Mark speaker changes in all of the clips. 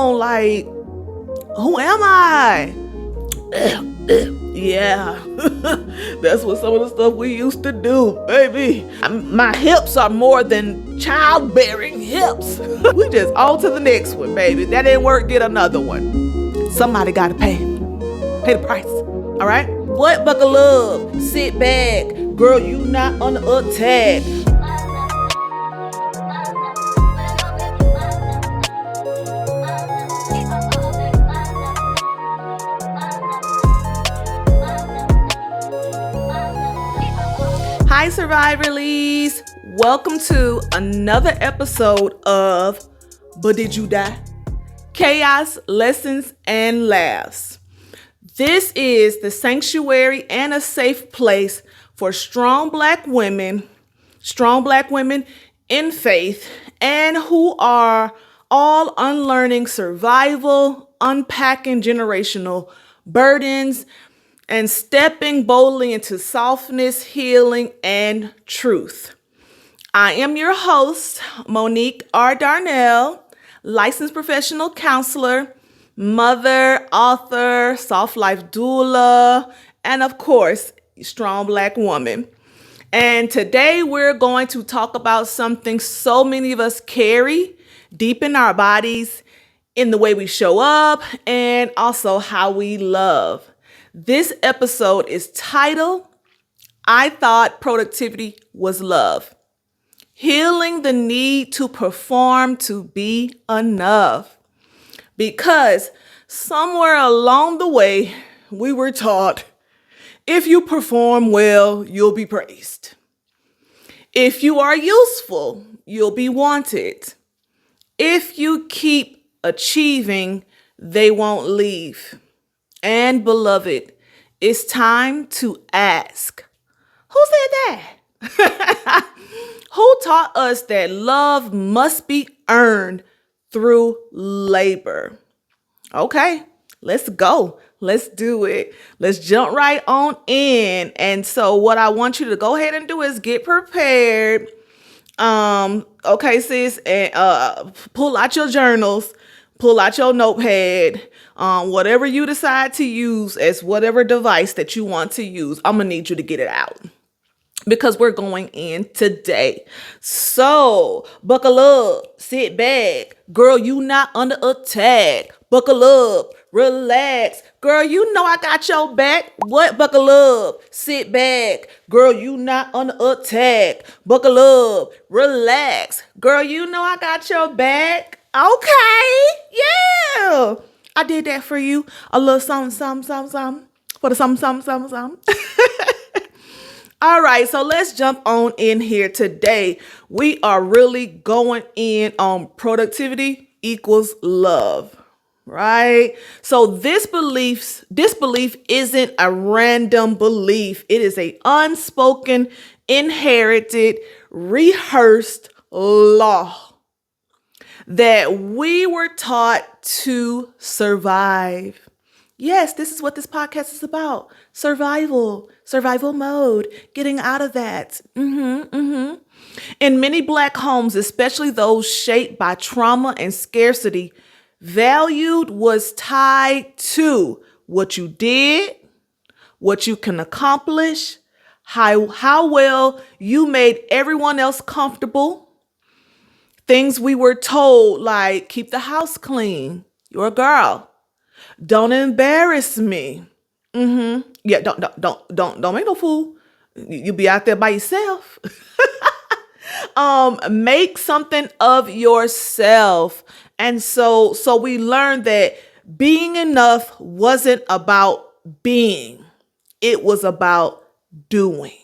Speaker 1: long, like, who am I? Yeah, that's what some of the stuff we used to do, baby. My hips are more than childbearing hips. We just on to the next one, baby. That didn't work, get another one. Somebody gotta pay the price, all right? What, buckle up, sit back. Girl, you not under attack. Hi, Survivorlies. Welcome to another episode of But Did You Die? Chaos, Lessons, and Laughs. This is the sanctuary and a safe place for strong black women in faith, and who are all unlearning survival, unpacking generational burdens, and stepping boldly into softness, healing, and truth. I am your host, Monique R. Darnell, licensed professional counselor, mother, author, soft life doula, and of course, strong black woman. And today we're going to talk about something so many of us carry deep in our bodies, in the way we show up, and also how we love. This episode is titled, I Thought Productivity Was Love. Healing the need to perform to be enough. Because somewhere along the way, we were taught, if you perform well, you'll be praised. If you are useful, you'll be wanted. If you keep achieving, they won't leave. And beloved, it's time to ask, who said that? Who taught us that love must be earned through labor? Okay, let's go. Let's do it. Let's jump right on in. And so what I want you to go ahead and do is get prepared. Okay, sis, and pull out your journals. Pull out your notepad, whatever you decide to use as whatever device that you want to use. I'm going to need you to get it out because we're going in today. So buckle up, sit back. Girl, you not under attack. Buckle up, relax. Girl, you know I got your back. What? Buckle up, sit back. Girl, you not under attack. Buckle up, relax. Girl, you know I got your back. Okay, yeah, I did that for you. A little something, for the something. All right, so let's jump on in here today. We are really going in on productivity equals love, right? So this belief isn't a random belief. It is a unspoken, inherited, rehearsed law that we were taught to survive. Yes, this is what this podcast is about. Survival mode, getting out of that. In many black homes, especially those shaped by trauma and scarcity, valued was tied to what you did, what you can accomplish, how well you made everyone else comfortable. Things we were told, like, keep the house clean. You're a girl. Don't embarrass me. Yeah, don't make no fool. You be out there by yourself. Make something of yourself. And so we learned that being enough wasn't about being. It was about doing.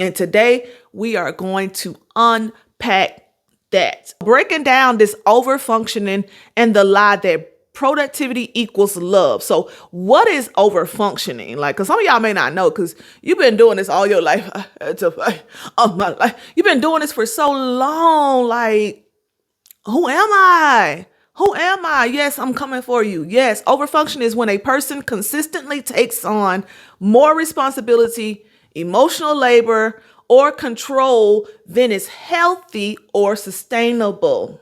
Speaker 1: And today we are going to unpack that. Breaking down this overfunctioning and the lie that productivity equals love. So what is overfunctioning? Like, because some of y'all may not know, because you've been doing this all your life. My life. You've been doing this for so long. Like, who am I? Who am I? Yes, I'm coming for you. Yes, overfunction is when a person consistently takes on more responsibility, emotional labor, or control than is healthy or sustainable.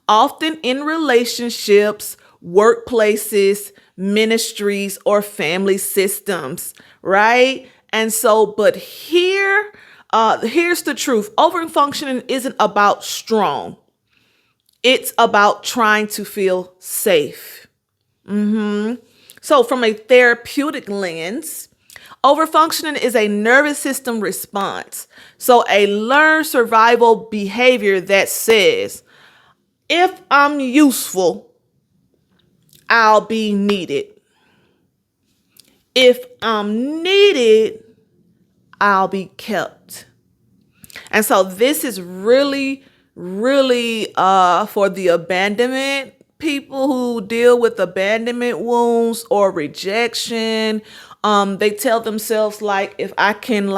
Speaker 1: often in relationships, workplaces, ministries, or family systems, right? And so, but here's the truth. Overfunctioning isn't about strong. It's about trying to feel safe. So from a therapeutic lens, overfunctioning is a nervous system response. So a learned survival behavior that says, if I'm useful, I'll be needed. If I'm needed, I'll be kept. And so this is really, really for the abandonment people who deal with abandonment wounds or rejection. They tell themselves like, if I can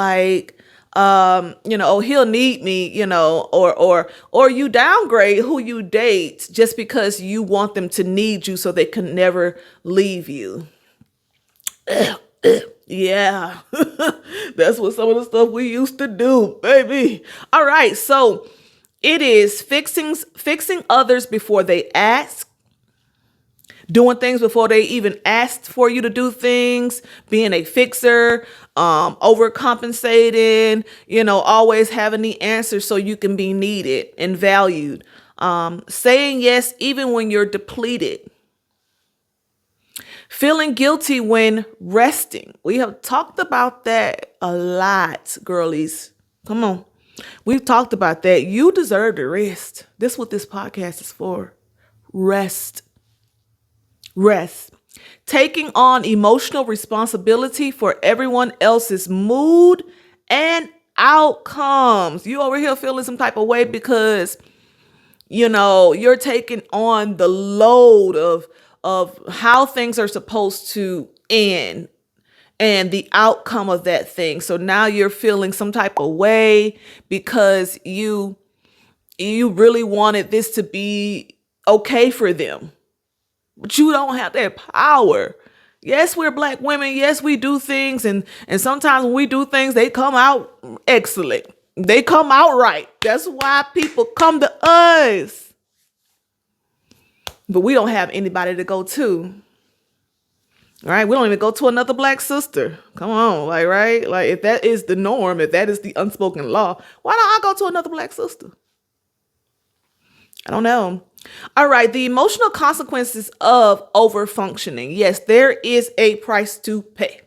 Speaker 1: oh, he'll need me, or you downgrade who you date just because you want them to need you so they can never leave you. Yeah, that's what some of the stuff we used to do, baby. All right, so it is fixing others before they ask, doing things before they even asked for you to do things, being a fixer, overcompensating, always having the answers so you can be needed and valued, saying yes even when you're depleted. Feeling guilty when resting. We have talked about that a lot, girlies. Come on. We've talked about that. You deserve to rest. This is what this podcast is for. Rest. Rest. Taking on emotional responsibility for everyone else's mood and outcomes. You over here feeling some type of way because, you're taking on the load of how things are supposed to end and the outcome of that thing. So now you're feeling some type of way because you really wanted this to be okay for them, but you don't have that power. Yes, we're Black women. Yes, we do things. And sometimes when we do things, they come out excellent. They come out right. That's why people come to us. But we don't have anybody to go to. All right. We don't even go to another Black sister. Come on. Right. Like if that is the norm, if that is the unspoken law, why don't I go to another Black sister? I don't know. All right. The emotional consequences of overfunctioning. Yes, there is a price to pay.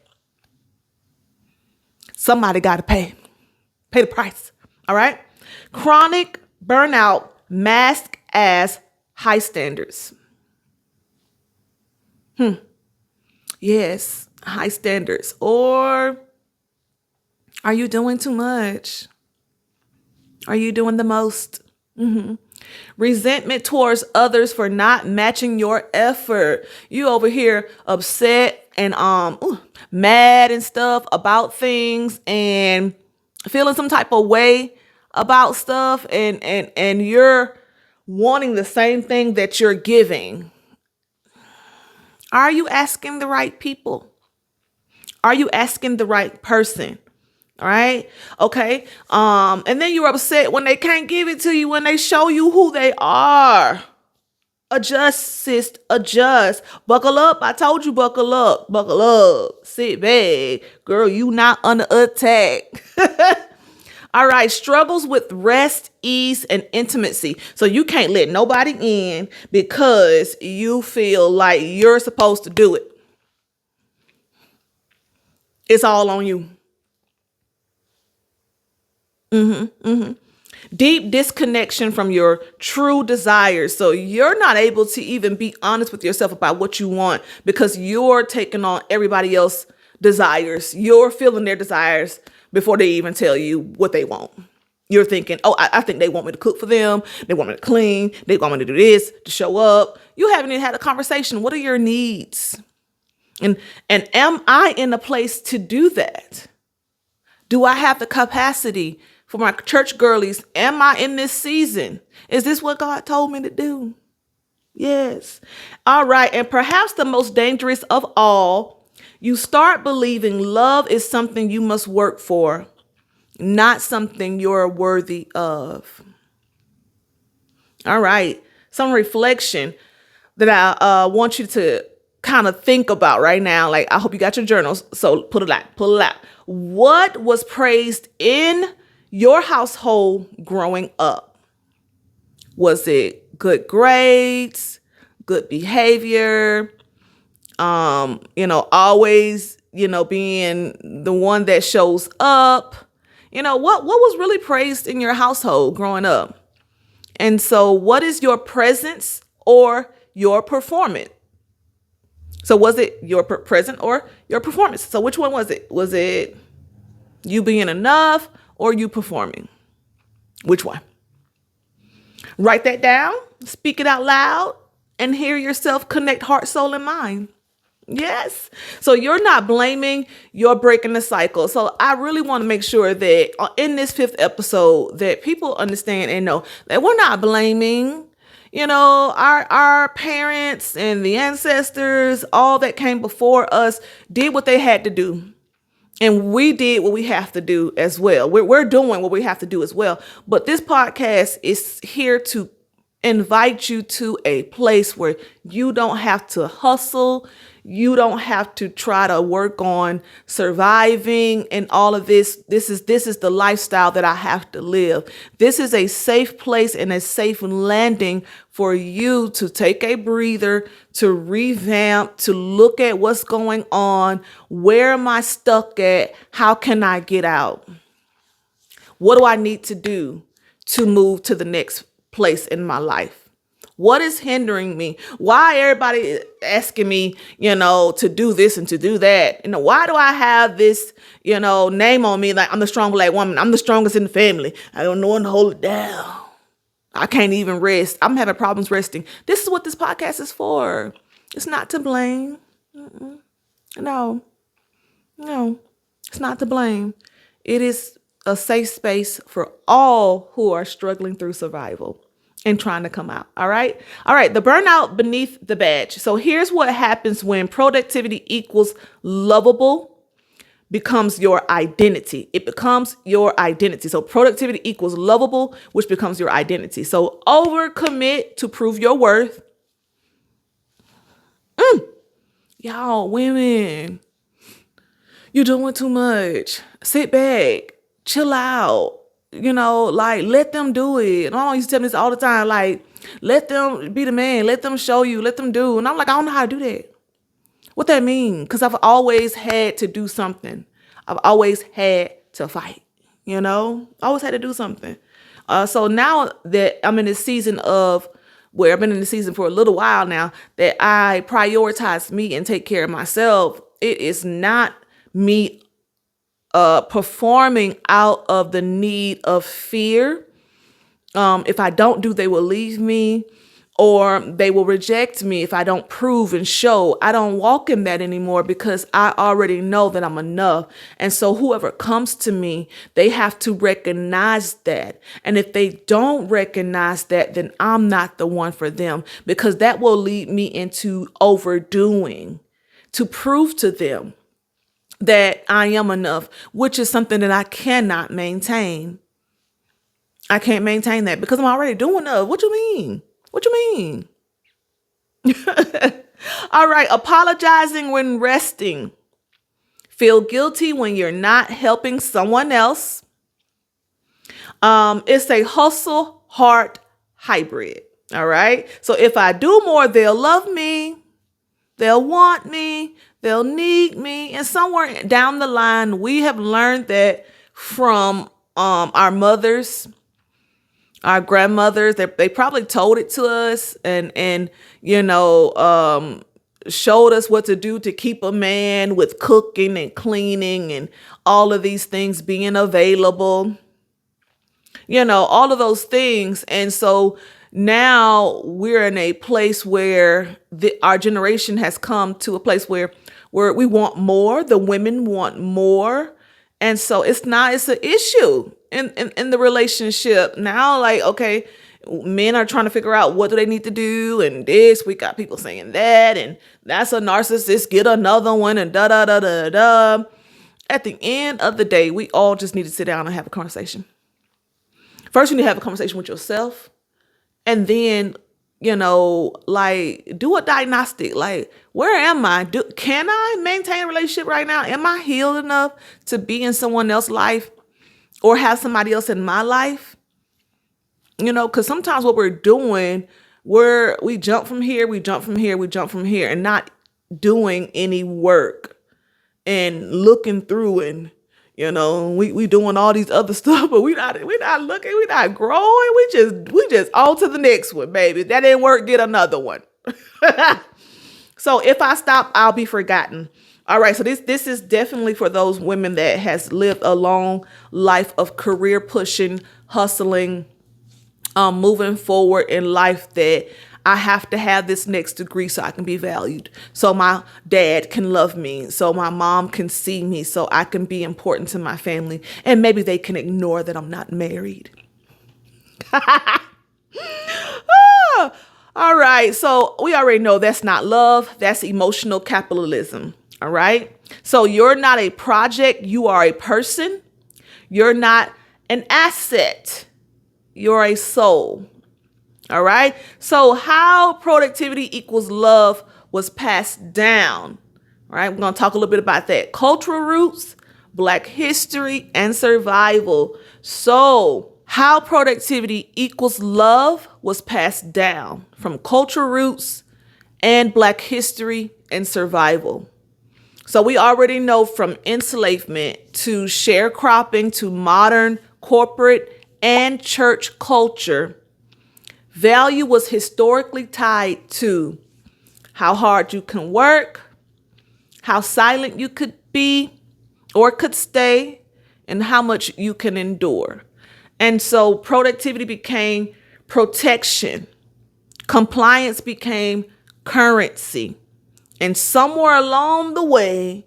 Speaker 1: Somebody got to pay the price. All right. Chronic burnout masked as high standards. Yes, high standards. Or are you doing too much? Are you doing the most? Resentment towards others for not matching your effort. You over here upset and mad and stuff about things and feeling some type of way about stuff and you're wanting the same thing that you're giving. Are you asking the right people? Are you asking the right person? All right. Okay. And then you're upset when they can't give it to you, when they show you who they are. Adjust, sis, adjust. Buckle up. I told you, buckle up. Buckle up. Sit back. Girl, you not under attack. All right, struggles with rest, ease, and intimacy. So you can't let nobody in because you feel like you're supposed to do it. It's all on you. Deep disconnection from your true desires. So you're not able to even be honest with yourself about what you want because you're taking on everybody else's desires. You're feeling their desires before they even tell you what they want. You're thinking, oh, I think they want me to cook for them. They want me to clean. They want me to do this, to show up. You haven't even had a conversation. What are your needs? And am I in a place to do that? Do I have the capacity for my church girlies? Am I in this season? Is this what God told me to do? Yes. All right. And perhaps the most dangerous of all, you start believing love is something you must work for, not something you're worthy of. All right. some reflection that I want you to kind of think about right now. Like, I hope you got your journals. So pull it out. What was praised in your household growing up? Was it good grades, good behavior, always, being the one that shows up? What was really praised in your household growing up? And so what is your presence or your performance? So was it your present or your performance? So which one was it? Was it you being enough or you performing? Which one? Write that down, speak it out loud, and hear yourself connect heart, soul, and mind. Yes. So you're not blaming, you're breaking the cycle. So I really want to make sure that in this 5th episode that people understand and know that we're not blaming, our parents and the ancestors, all that came before us did what they had to do. And we did what we have to do as well. We're doing what we have to do as well. But this podcast is here to invite you to a place where you don't have to hustle. You don't have to try to work on surviving and all of this. This is the lifestyle that I have to live. This is a safe place and a safe landing for you to take a breather, to revamp, to look at what's going on. Where am I stuck at? How can I get out? What do I need to do to move to the next place in my life? What is hindering me? Why everybody asking me, to do this and to do that? Why do I have this, name on me like I'm the strong Black woman? I'm the strongest in the family. I don't know when to hold it down. I can't even rest. I'm having problems resting. This is what this podcast is for. It's not to blame. No, it's not to blame. It is a safe space for all who are struggling through survival and trying to come out. All right. The burnout beneath the badge. So here's what happens when productivity equals lovable becomes your identity. It becomes your identity. So productivity equals lovable, which becomes your identity. So overcommit to prove your worth. Y'all, women, you're doing too much. Sit back, chill out. Let them do it. And I used to tell me this all the time, let them be the man, let them show you, let them do. And I'm like, I don't know how to do that. What that mean? Because I've always had to do something. I've always had to fight, always had to do something. So now that I'm in this season where I've been in the season for a little while now, that I prioritize me and take care of myself, it is not me performing out of the need of fear. If I don't do, they will leave me or they will reject me if I don't prove and show. I don't walk in that anymore because I already know that I'm enough. And so whoever comes to me, they have to recognize that. And if they don't recognize that, then I'm not the one for them, because that will lead me into overdoing to prove to them that I am enough, which is something that I cannot maintain. I can't maintain that because I'm already doing enough. What you mean? All right. Apologizing when resting. Feel guilty when you're not helping someone else. It's a hustle heart hybrid. All right. So if I do more, they'll love me. They'll want me. They'll need me. And somewhere down the line, we have learned that from our mothers, our grandmothers. They probably told it to us and showed us what to do to keep a man with cooking and cleaning and all of these things being available. All of those things. And so now we're in a place where our generation has come to a place where we want more. The women want more. And so it's an issue in the relationship now. Like, okay, men are trying to figure out what do they need to do. And we got people saying that, and that's a narcissist, get another one, and da, da, da, da, da. At the end of the day, we all just need to sit down and have a conversation. First, you need to have a conversation with yourself. And then, like do a diagnostic. Like, where am I? Can I maintain a relationship right now? Am I healed enough to be in someone else's life or have somebody else in my life? Because sometimes what we're doing, we jump from here, we jump from here, we jump from here, and not doing any work and looking through, and we doing all these other stuff, but we not looking, we not growing. We just on to the next one, baby. That didn't work, get another one. So if I stop, I'll be forgotten. All right, so this is definitely for those women that has lived a long life of career pushing, hustling, moving forward in life, that I have to have this next degree so I can be valued, so my dad can love me, so my mom can see me, so I can be important to my family, and maybe they can ignore that I'm not married. All right, so we already know that's not love, that's emotional capitalism. All right, so you're not a project, you are a person. You're not an asset, you're a soul. All right. So how productivity equals love was passed down. All right. We're going to talk a little bit about that. Cultural roots, Black history, and survival. So how productivity equals love was passed down from cultural roots and Black history and survival. So we already know from enslavement to sharecropping to modern corporate and church culture, value was historically tied to how hard you can work, how silent you could be or could stay, and how much you can endure. And so productivity became protection. Compliance became currency. And somewhere along the way,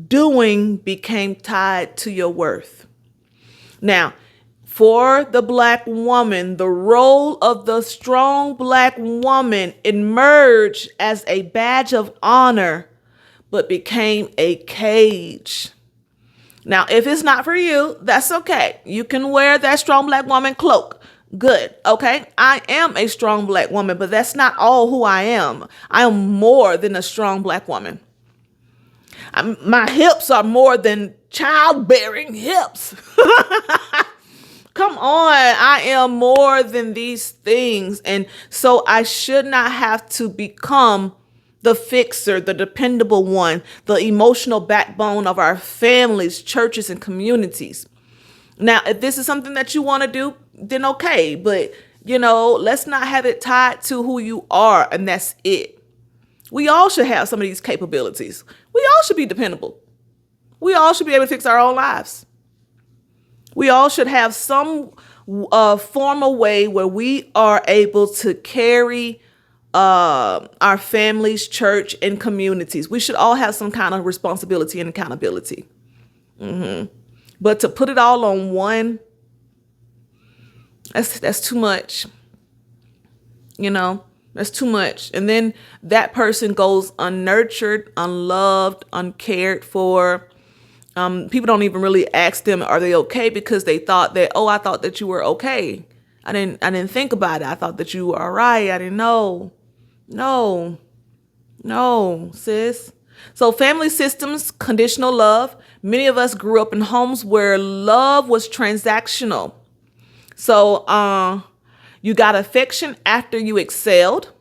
Speaker 1: doing became tied to your worth. Now, for the Black woman, the role of the strong Black woman emerged as a badge of honor, but became a cage. Now, if it's not for you, that's okay. You can wear that strong Black woman cloak. Good. Okay. I am a strong Black woman, but that's not all who I am. I am more than a strong Black woman. My hips are more than childbearing hips. Come on, I am more than these things. And so I should not have to become the fixer, the dependable one, the emotional backbone of our families, churches, and communities. Now, if this is something that you want to do, then okay. But, let's not have it tied to who you are, and that's it. We all should have some of these capabilities. We all should be dependable. We all should be able to fix our own lives. We all should have some formal way where we are able to carry our families, church, and communities. We should all have some kind of responsibility and accountability. But to put it all on one, that's too much. That's too much. And then that person goes unnurtured, unloved, uncared for. People don't even really ask them, are they okay? Because they thought that, I thought that you were okay. I didn't think about it. I thought that you were all right. I didn't know. No, sis. So family systems, conditional love. Many of us grew up in homes where love was transactional. So, you got affection after you excelled.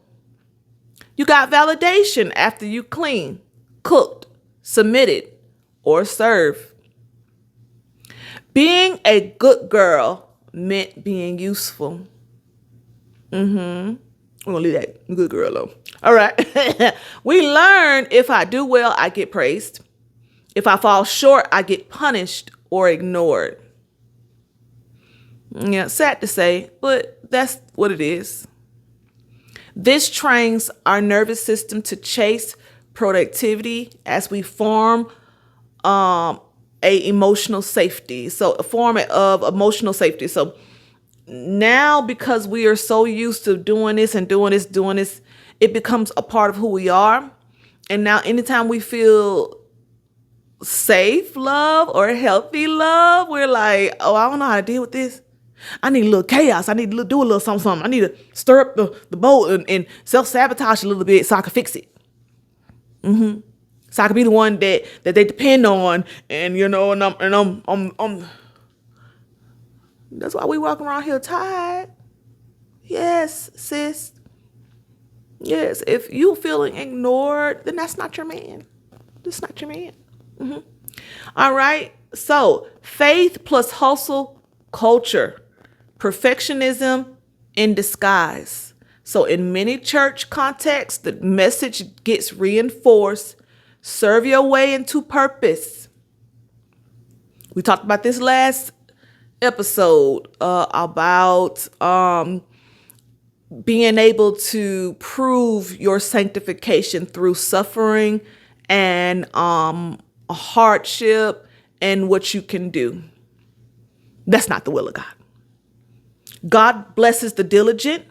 Speaker 1: You got validation after you cleaned, cooked, submitted, or serve. Being a good girl meant being useful. We're gonna leave that good girl alone. All right. We learn if I do well, I get praised. If I fall short, I get punished or ignored. Yeah, sad to say, but that's what it is. This trains our nervous system to chase productivity as we form a emotional safety. So a form of emotional safety. So now, because we are so used to doing this, it becomes a part of who we are. And now anytime we feel safe love or healthy love, we're like, I don't know how to deal with this. I need a little chaos. I need to do a little something. I need to stir up the boat and self-sabotage a little bit so I can fix it. So I can be the one that they depend on, and I'm that's why we walk around here tired. Yes, sis. Yes, if you feeling ignored, then that's not your man. That's not your man. All right. So faith plus hustle culture, perfectionism in disguise. So in many church contexts, the message gets reinforced. Serve your way into purpose. We talked about this last episode about being able to prove your sanctification through suffering and a hardship and what you can do. That's not the will of God. God blesses the diligent.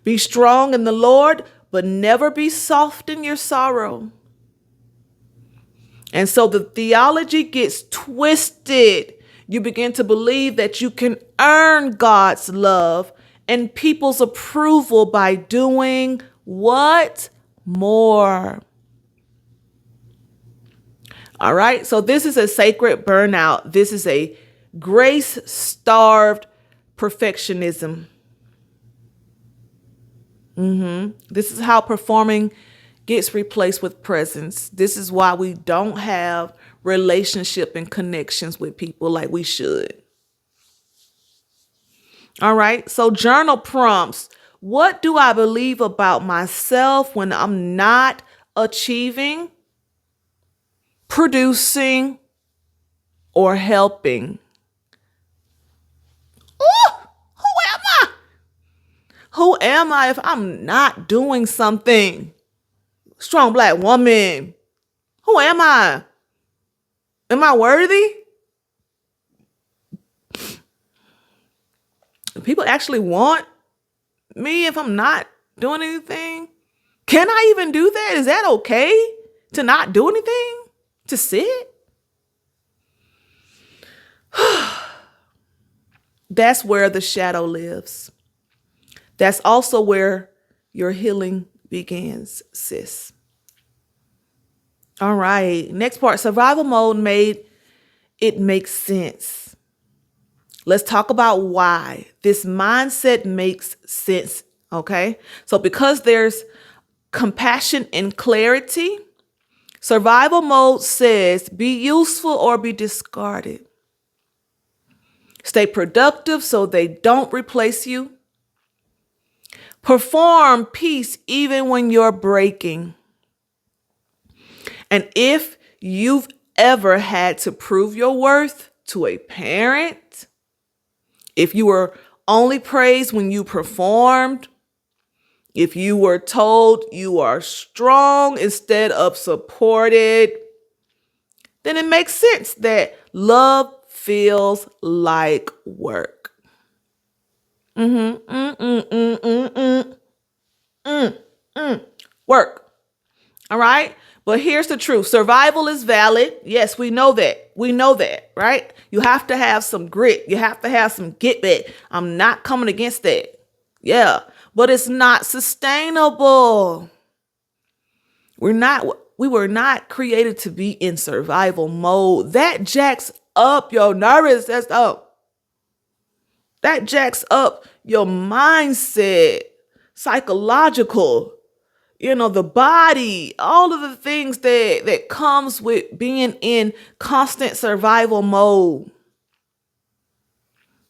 Speaker 1: Be strong in the Lord, but never be soft in your sorrow. And so the theology gets twisted. You begin to believe that you can earn God's love and people's approval by doing what? More. All right. So this is a sacred burnout. This is a grace-starved perfectionism. This is how performing gets replaced with presence. This is why we don't have relationship and connections with people like we should. All right. So journal prompts. What do I believe about myself when I'm not achieving, producing, or helping? Ooh, who am I? Who am I if I'm not doing something? Strong Black woman. Who am I? Am I worthy? Do people actually want me if I'm not doing anything? Can I even do that? Is that okay to not do anything? To sit? That's where the shadow lives. That's also where your healing begins, sis. All right. Next part, survival mode made it make sense. Let's talk about why this mindset makes sense. Okay. So because there's compassion and clarity, survival mode says be useful or be discarded. Stay productive so they don't replace you. Perform peace even when you're breaking. And if you've ever had to prove your worth to a parent, if you were only praised when you performed, if you were told you are strong instead of supported, then it makes sense that love feels like work. Work. All right. But here's the truth. Survival is valid. Yes, we know that. We know that, right? You have to have some grit. You have to have some get back. I'm not coming against that. Yeah. But it's not sustainable. We were not created to be in survival mode. That jacks up your nervous system. That jacks up your mindset, psychological, the body, all of the things that comes with being in constant survival mode.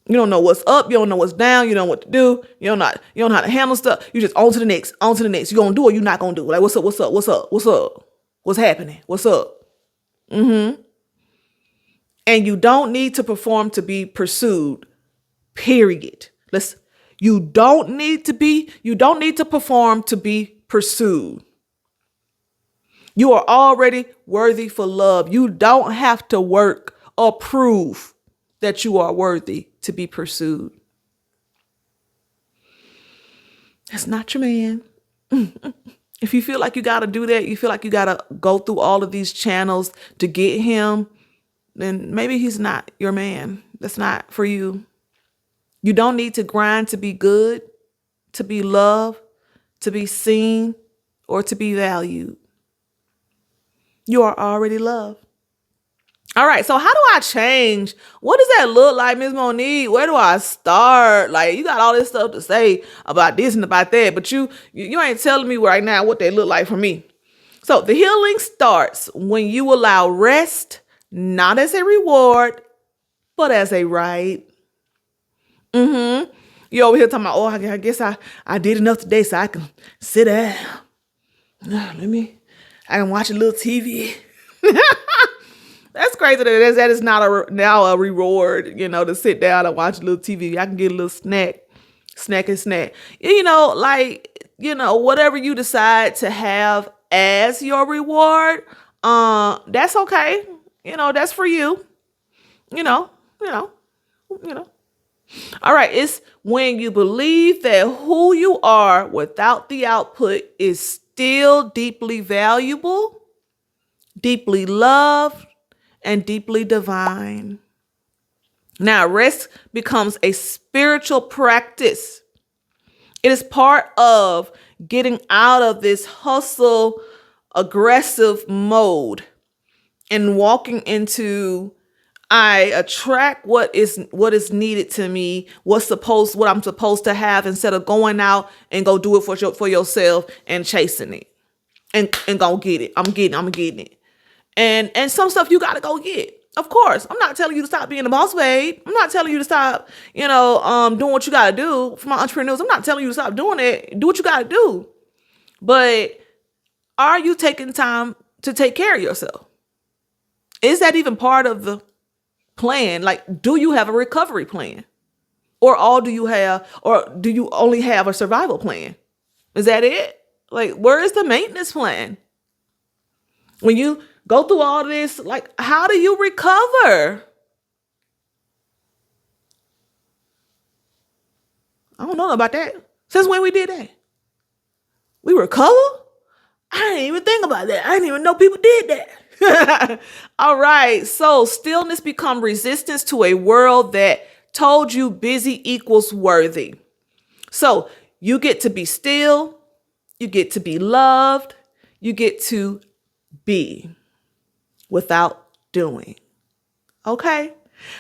Speaker 1: You don't know what's up. You don't know what's down. You don't know what to do. You don't know how to handle stuff. You just on to the next. You're going to do or you're not going to do. Like, what's up? What's happening? What's up? And you don't need to perform to be pursued. Period. You don't need to perform to be pursued. You are already worthy for love. You don't have to work or prove that you are worthy to be pursued. That's not your man. If you feel like you got to do that, you feel like you got to go through all of these channels to get him, then maybe he's not your man. That's not for you. You don't need to grind to be good, to be loved, to be seen, or to be valued. You are already loved. All right, so how do I change? What does that look like, Ms. Monique? Where do I start? Like, you got all this stuff to say about this and about that, but you ain't telling me right now what they look like for me. So the healing starts when you allow rest, not as a reward, but as a right. You over here talking about, oh, I guess I did enough today so I can sit down. I can watch a little TV. That's crazy that is not now a reward, to sit down and watch a little TV. I can get a little snack. Whatever you decide to have as your reward, that's okay. That's for you. You know. All right, it's when you believe that who you are without the output is still deeply valuable, deeply loved, and deeply divine. Now, rest becomes a spiritual practice. It is part of getting out of this hustle, aggressive mode and walking into I attract what is needed to me, what I'm supposed to have, instead of going out and go do it for yourself and chasing it and go get it. I'm getting it. And some stuff you got to go get. Of course, I'm not telling you to stop being a boss babe. I'm not telling you to stop, doing what you got to do. For my entrepreneurs, I'm not telling you to stop doing it. Do what you got to do. But are you taking time to take care of yourself? Is that even part of the plan? Like, do you have a recovery plan? Or do you only have a survival plan? Is that it? Like, where is the maintenance plan? When you go through all this, like, how do you recover? I don't know about that. Since when we did that? We recover? I didn't even think about that. I didn't even know people did that. All right. So stillness become resistance to a world that told you busy equals worthy. So you get to be still. You get to be loved. You get to be without doing. Okay.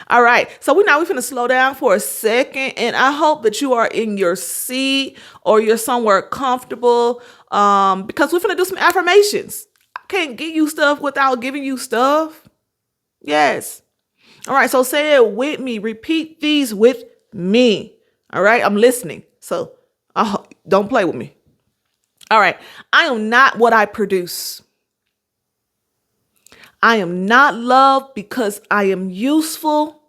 Speaker 1: All right. So we're finna slow down for a second. And I hope that you are in your seat or you're somewhere comfortable, because we're finna do some affirmations. Can't give you stuff without giving you stuff. Yes. All right. So say it with me. Repeat these with me. All right. I'm listening. So don't play with me. All right. I am not what I produce. I am not loved because I am useful.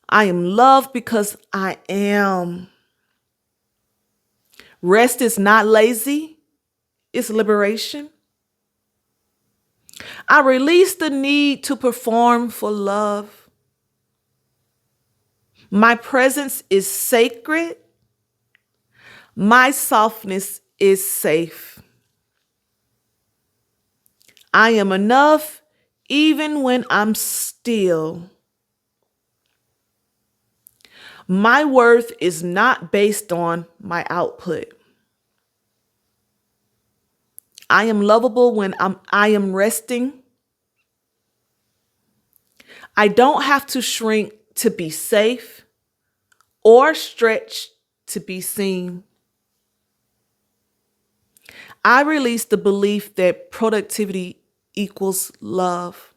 Speaker 1: I am loved because I am. Rest is not lazy. It's liberation. I release the need to perform for love. My presence is sacred. My softness is safe. I am enough even when I'm still. My worth is not based on my output. I am lovable when I am resting. I don't have to shrink to be safe or stretch to be seen. I release the belief that productivity equals love.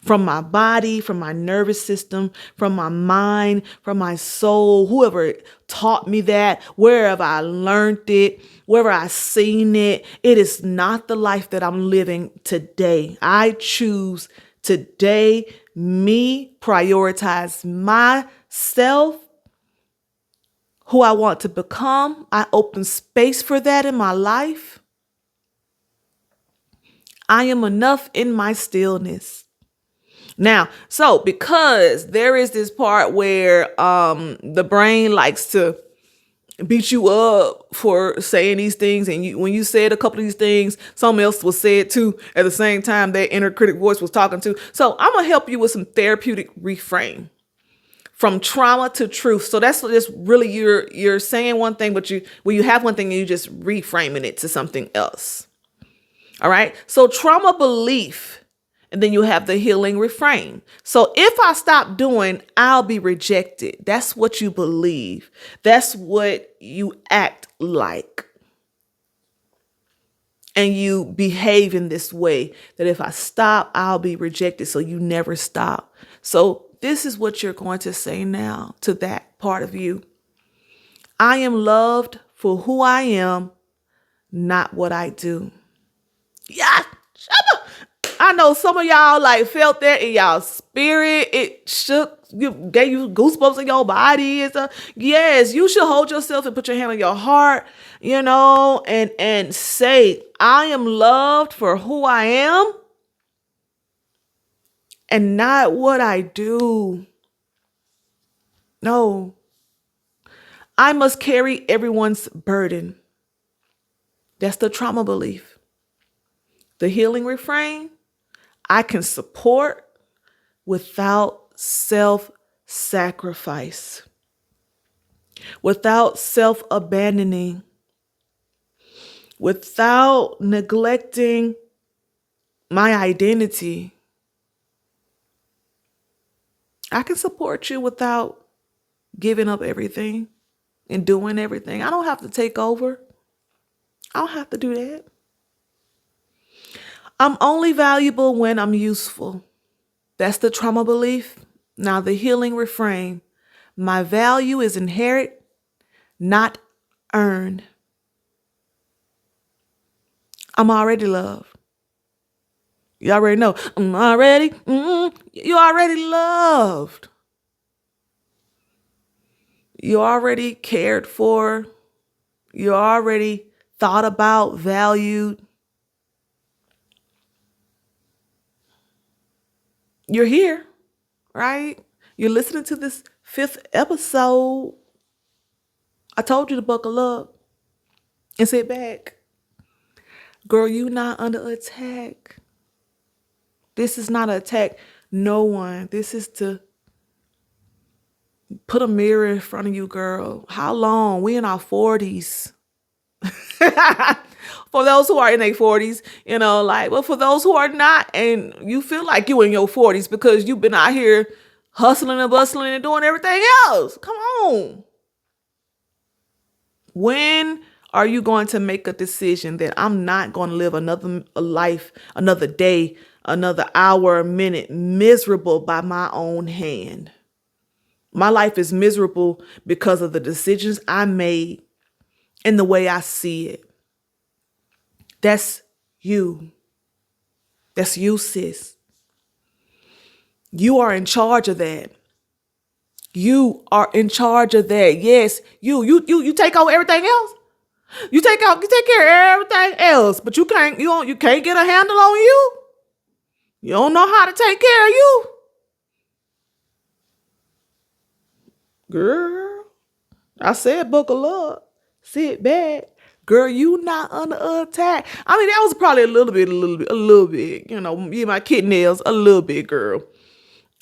Speaker 1: From my body, from my nervous system, from my mind, from my soul, whoever taught me that, wherever I learned it, wherever I seen it, it is not the life that I'm living today. I choose today, prioritize myself, who I want to become. I open space for that in my life. I am enough in my stillness. Now, so because there is this part where the brain likes to beat you up for saying these things, and when you said a couple of these things, someone else was said too at the same time that inner critic voice was talking to. So I'm gonna help you with some therapeutic reframe. from trauma to truth. So that's just really you're saying one thing, but you have one thing and you just reframing it to something else. All right. So trauma belief, and then you have the healing refrain. So if I stop doing, I'll be rejected. That's what you believe. That's what you act like. And you behave in this way that if I stop, I'll be rejected. So you never stop. So this is what you're going to say now to that part of you. I am loved for who I am, not what I do. Yeah. I know some of y'all like felt that in y'all spirit. It shook, gave you goosebumps in your body and stuff. Yes, you should hold yourself and put your hand on your heart, and say, I am loved for who I am and not what I do. No, I must carry everyone's burden. That's the trauma belief. The healing refrain, I can support without self-sacrifice, without self-abandoning, without neglecting my identity. I can support you without giving up everything and doing everything. I don't have to take over. I don't have to do that. I'm only valuable when I'm useful. That's the trauma belief. Now the healing refrain. My value is inherent, not earned. I'm already loved. You already know. You already loved. You already cared for. You already thought about, valued. You're here, right? You're listening to this 5th episode. I told you to buckle up and sit back. Girl, you not under attack. This is not an attack. No one. This is to put a mirror in front of you, girl. How long? We in our 40s. For those who are in their 40s, but for those who are not, and you feel like you in your 40s because you've been out here hustling and bustling and doing everything else. Come on. When are you going to make a decision that I'm not going to live another life, another day, another hour, a minute, miserable by my own hand? My life is miserable because of the decisions I made and the way I see it. That's you. That's you, sis. You are in charge of that. You are in charge of that. Yes, you take over everything else. You take care of everything else, but you can't get a handle on you. You don't know how to take care of you. Girl, I said buckle up, sit back. Girl, you not under attack. I mean, that was probably a little bit, me and my kid nails, a little bit, girl.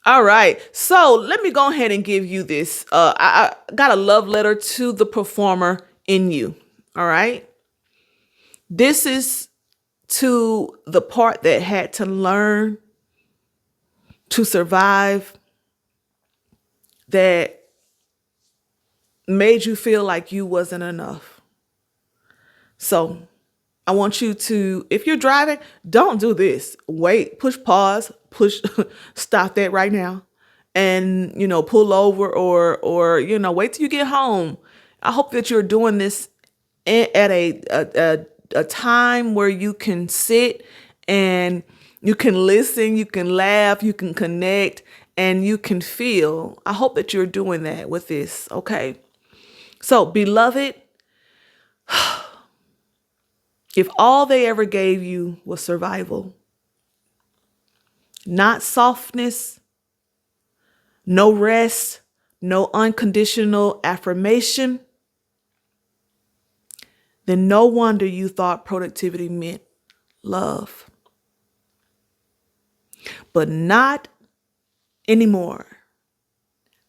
Speaker 1: All right. So let me go ahead and give you this. I got a love letter to the performer in you. All right. This is to the part that had to learn to survive, that made you feel like you wasn't enough. So I want you to, if you're driving, don't do this. Wait, push pause, stop that right now. And, pull over or wait till you get home. I hope that you're doing this at a time where you can sit and you can listen, you can laugh, you can connect, and you can feel. I hope that you're doing that with this, okay? So, beloved, if all they ever gave you was survival, not softness, no rest, no unconditional affirmation, then no wonder you thought productivity meant love. But not anymore.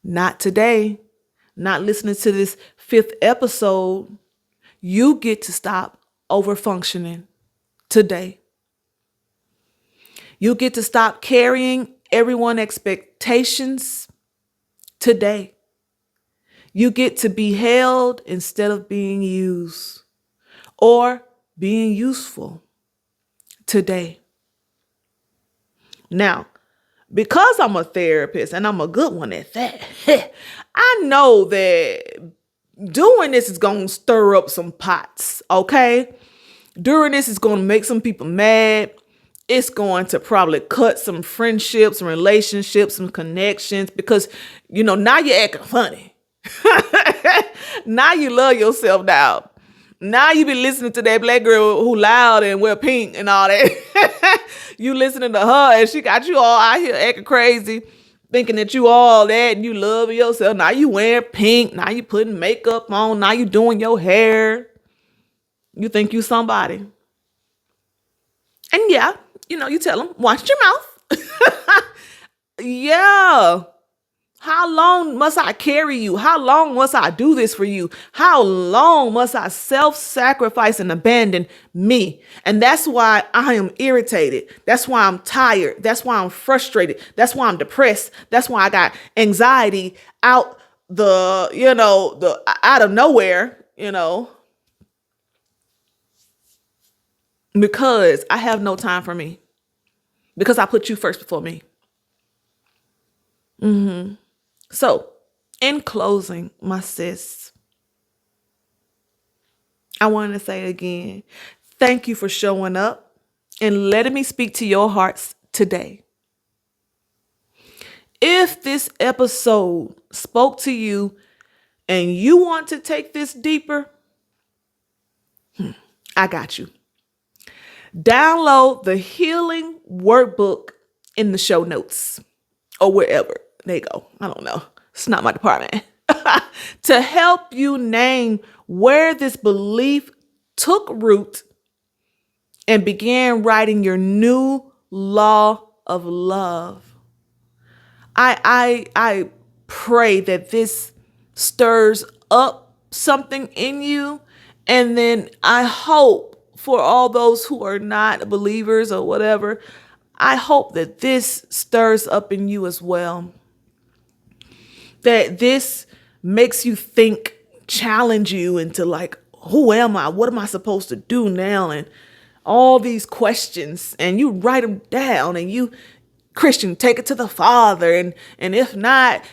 Speaker 1: Not today. Not listening to this 5th episode. You get to stop over functioning today. You get to stop carrying everyone's expectations today. You get to be held instead of being used or being useful today. Now, because I'm a therapist and I'm a good one at that, I know that doing this is going to stir up some pots, okay? Doing this is going to make some people mad. It's going to probably cut some friendships, some relationships, some connections because, now you're acting funny. Now you love yourself now. Now you be listening to that black girl who loud and wear pink and all that. You listening to her and she got you all out here acting crazy, thinking that you all that and you love yourself. Now you wearing pink. Now you putting makeup on. Now you doing your hair. You think you somebody. And yeah, you tell them, watch your mouth. Yeah. How long must I carry you? How long must I do this for you? How long must I self-sacrifice and abandon me? And that's why I am irritated. That's why I'm tired. That's why I'm frustrated. That's why I'm depressed. That's why I got anxiety out out of nowhere, because I have no time for me. Because I put you first before me. So, in closing, my sis, I want to say again, thank you for showing up and letting me speak to your hearts today. If this episode spoke to you and you want to take this deeper, I got you. Download the healing workbook in the show notes or wherever they go. I don't know. It's not my department. To help you name where this belief took root and began writing your new law of love. I pray that this stirs up something in you. And then I hope for all those who are not believers or whatever, I hope that this stirs up in you as well. That this makes you think, challenge you into like, who am I? What am I supposed to do now? And all these questions, and you write them down, and you, Christian, take it to the Father. And if not,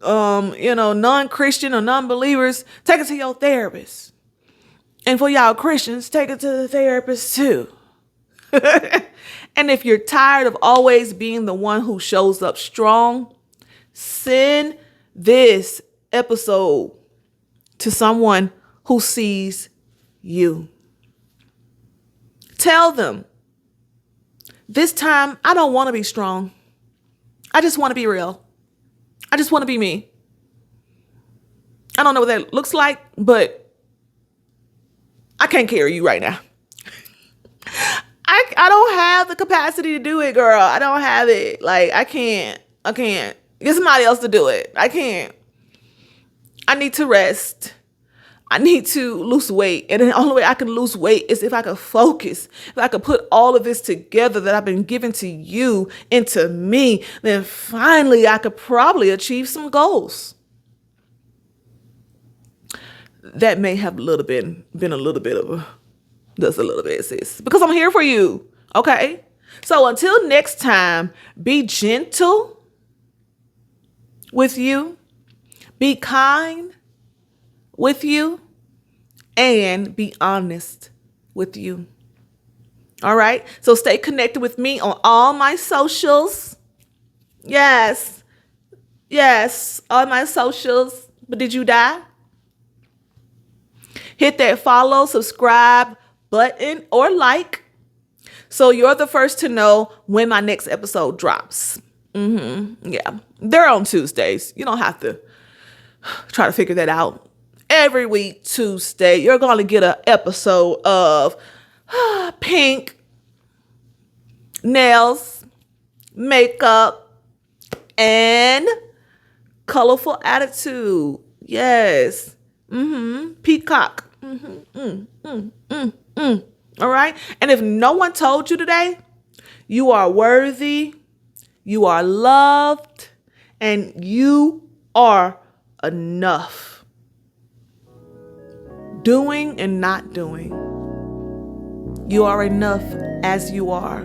Speaker 1: non-Christian or non-believers, take it to your therapist. And for y'all Christians, take it to the therapist too. And if you're tired of always being the one who shows up strong, send this episode to someone who sees you. Tell them, this time I don't want to be strong. I just want to be real. I just want to be me. I don't know what that looks like, but I can't carry you right now. I don't have the capacity to do it, girl. I don't have it. Like, I can't. Get somebody else to do it. I can't. I need to rest. I need to lose weight. And the only way I can lose weight is if I can focus. If I can put all of this together that I've been given to you into me, then finally I could probably achieve some goals. That may have been a little bit of just a little bit, sis. Because I'm here for you. Okay? So until next time, be gentle with you, be kind with you, and be honest with you. All right? So stay connected with me on all my socials. Yes, all my socials. But did you die? Hit that follow, subscribe button or like so you're the first to know when my next episode drops. Yeah, they're on Tuesdays. You don't have to try to figure that out. Every week, Tuesday, you're going to get an episode of pink, nails, makeup, and colorful attitude. Yes. Peacock. All right. And if no one told you today, you are worthy, you are loved, and you are enough. Doing and not doing. You are enough as you are.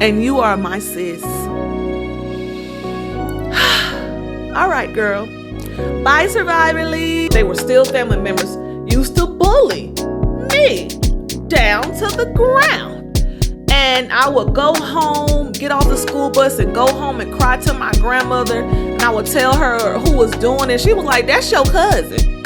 Speaker 1: And you are my sis. All right, girl. Bye, Survivor League. They were still family members. Used to bully me down to the ground. And I would go home, get off the school bus and go home and cry to my grandmother. And I would tell her who was doing it. She was like, that's your cousin.